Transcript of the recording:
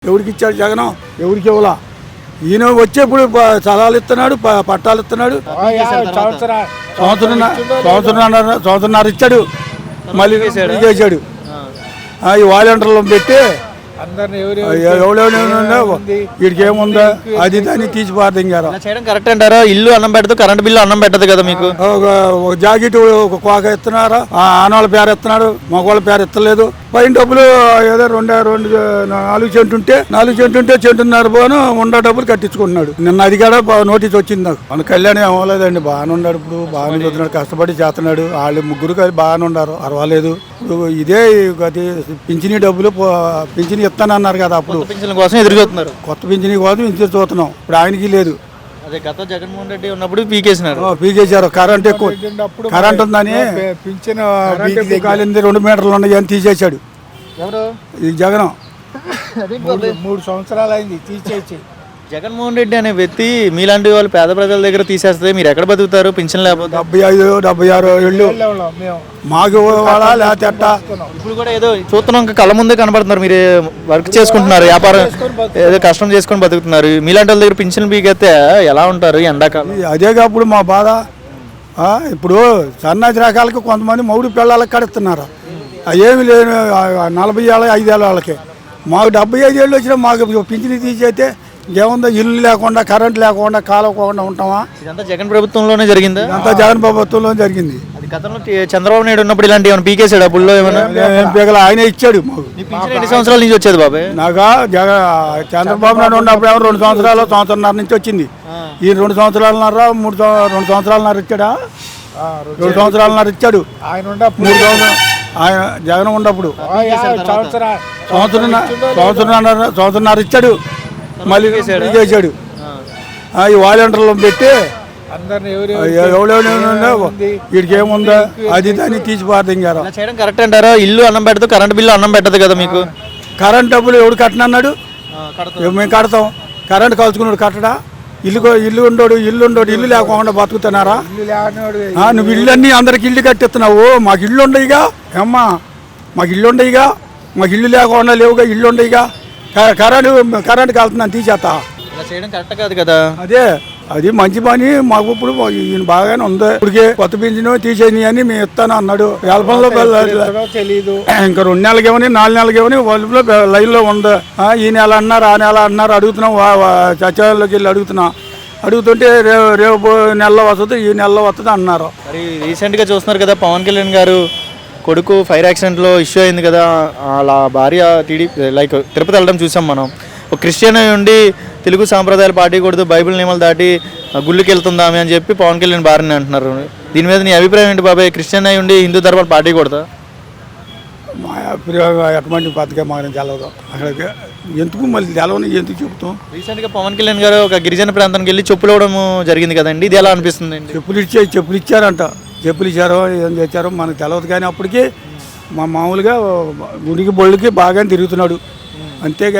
ఎవరికి ఇచ్చాడు జగన్? ఎవరికి ఇవ్వాలా? ఈయన వచ్చేప్పుడు స్థలాలు ఇస్తున్నాడు, పట్టాలు ఇస్తున్నాడు. సంవత్సరంన్నర ఇచ్చాడు, మళ్ళీ చేశాడు. ఈ వాలంటీర్లను పెట్టి వీడికి ఏముందా అది దాన్ని తీసి పారదింగారు. కరెక్ట్ అంటారా? ఇల్లు అన్నం పెట్టదు, కరెంట్ బిల్లు అన్నం పెట్టదు కదా మీకు. ఒక జాకెట్ ఒక కోక ఇస్తున్నారా, ఆనవాళ్ళ పేరు ఇస్తున్నాడు, మగవాళ్ళ పేరు ఇస్తలేదు. పైన డబ్బులు ఏదో 4 సెంటు ఉంటే 1.5 పోను ఉండ డబ్బులు కట్టించుకుంటున్నాడు. నిన్న అది కూడా నోటీస్ వచ్చింది నాకు. మన కళ్యాణం ఏమవలేదండి, బాగానే ఉన్నాడు. ఇప్పుడు బాగానే చదువుతున్నాడు, కష్టపడి చేస్తున్నాడు. వాళ్ళు ముగ్గురు కలిసి బాగానే ఉన్నారు, పర్వాలేదు. ఇప్పుడు ఇదే పింఛనీ డబ్బులు పింఛనీ ఇస్తానన్నారు కదా, అప్పుడు పింఛన్ కోసం ఎదురు చూస్తున్నారు. కొత్త పింఛనీ కోసం ఎదురు చూస్తున్నాం. ఇప్పుడు ఆయనకి లేదు. అదే గత జగన్మోహన్ రెడ్డి ఉన్నప్పుడు పీకేశారు. కరెంట్ ఎక్కువ కరెంట్ ఉందని పింఛన్ కాలింది 2 మీటర్లు ఉన్నాయి అని తీసేశాడు. ఎవరు? ఈ జగన్ 3 సంవత్సరాలు అయింది తీసేసి. జగన్మోహన్ రెడ్డి అనే వ్యక్తి మీలాంటి వాళ్ళు పేద ప్రజల దగ్గర తీసేస్తే మీరు ఎక్కడ బతుకుతారు? పింఛన్ లేకపోతే 75-76 ఏళ్ళు మాకు లేకపోతే ఎట్టా? ఇప్పుడు కూడా ఏదో చూస్తున్నాం, కళ్ళ ముందే కనబడుతున్నారు. మీరు వర్క్ చేసుకుంటున్నారు, వ్యాపారం ఏదో కష్టం చేసుకొని బతుకుతున్నారు. మీలాంటి వాళ్ళ దగ్గర పింఛన్ పీకెత్తే ఎలా ఉంటారు ఎండాకాలం? అదేగా ఇప్పుడు మా బాధ. ఇప్పుడు సన్నాసి రకాలకి కొంతమంది మౌడి పిల్లలకి కడుతున్నారు. ఏమి లేని 40 ఏళ్ళ 5 ఏళ్ళ వాళ్ళకి. మాకు 75 ఏళ్ళు వచ్చినా మాకు పింఛన్ తీసేస్తే ఏముందో, ఇల్లు లేకుండా కరెంట్ లేకుండా కాలవకుండా ఉంటామా? ఇదంతా జగన్ ప్రభుత్వంలోనే జరిగింది. అంతా జగన్ ప్రభుత్వంలో జరిగింది. అది గతంలో చంద్రబాబు నాయుడు ఉన్నప్పుడు ఇలాంటి ఏమైనా పీకేసాడు? అప్పుడు ఏమైనా ఆయన ఇచ్చాడు మాకు. ఎన్ని సంవత్సరాల నుంచి వచ్చేది బాబాయ్? నాగా చంద్రబాబు నాయుడు ఉన్నప్పుడు 2 సంవత్సరాలు 1.5 సంవత్సరాల నుంచి వచ్చింది. ఈ 2 సంవత్సరాలన్నర 2 సంవత్సరాలన్నర ఇచ్చాడా? 2 సంవత్సరాలన్నర ఇచ్చాడు ఆయన. 3 సంవత్సరాలు ఆయన జగన్ ఉన్నప్పుడు సంవత్సరంన్నర ఇచ్చాడు, మళ్ళీ చేశాడు. ఈ వాలంటీర్లను పెట్టి వీడికి ఏముందా అది దాన్ని తీసి పారదింగారు. కరెక్ట్ అంటారా? ఇల్లు అన్నం పెట్టదు, కరెంట్ బిల్లు అన్నం పెట్టదు కదా మీకు. కరెంట్ డబ్బులు ఎవడు కట్టనన్నాడు? మేము కడతాం. కరెంట్ కలుసుకున్నాడు కట్టడా? ఇల్లు ఉండోడు ఇల్లు లేకుండా బతుకుతున్నారా? నువ్వు ఇల్లు అన్నీ అందరికి ఇల్లు కట్టిస్తున్నావు. మాకు ఇల్లు ఉండయిగా అమ్మా, మాకు ఇల్లు ఉండయిగా, మాకు ఇల్లు లేకుండా లేవుగా, ఇల్లు ఉండయిగా. కరెంట్ కలుతున్నాను తీసేస్తా. కరెక్ట్ కాదు కదా. అదే అది మంచి పని. మాకు ఇప్పుడు ఈయన బాగానే ఉంది. ఇప్పటికే కొత్త పింఛన్ తీసేని అని మేము ఇస్తాను అన్నాడు. వేల్పంలో తెలీదు. ఇంకా 2 నెలలకి ఇవ్వని 4 నెలలకి ఇవ్వని వాళ్ళలో లైన్లో ఉంది. ఈ నెల అన్నారు, ఆ నెల అన్నారు. అడుగుతున్నాం, సచివాలయంలోకి వెళ్ళి అడుగుతుంటే రేపు నెలలో వస్తుంది, ఈ నెలలో వస్తుంది అన్నారు. మరి రీసెంట్గా చూస్తున్నారు కదా, పవన్ కళ్యాణ్ గారు కొడుకు ఫైర్ యాక్సిడెంట్లో ఇష్యూ అయింది కదా. అలా భార్య తిరుపతి వెళ్ళడం చూసాం మనం. ఒక క్రిస్టియన్ ఉండి తెలుగు సాంప్రదాయాలు పాటికూడదు, బైబిల్ నియమాలు దాటి గుళ్ళకి వెళ్తుందామే అని చెప్పి పవన్ కళ్యాణ్ భార్యని అంటున్నారు. దీని మీద నీ అభిప్రాయం ఏంటి బాబాయ్? క్రిస్టియన్ అయి ఉండి హిందూ ధర్మాలు పాటికూడదా? మా అభిప్రాయం ఎటువంటి పథకం మాకు తెలవదు. అక్కడికి ఎందుకు మళ్ళీ తెలవని ఎందుకు చెప్తాం? రీసెంట్గా పవన్ కళ్యాణ్ గారు ఒక గిరిజన ప్రాంతానికి వెళ్ళి చెప్పులు ఇవ్వడం జరిగింది కదండి, ఇది ఎలా అనిపిస్తుంది? చెప్పులు ఇచ్చారంట. చెప్పులు ఇచ్చారో ఏం చేశారో మనకు తెలవదు. కానీ అప్పటికి మామూలుగా గుడికి బొళ్ళకి బాగా తిరుగుతున్నాడు అంతే.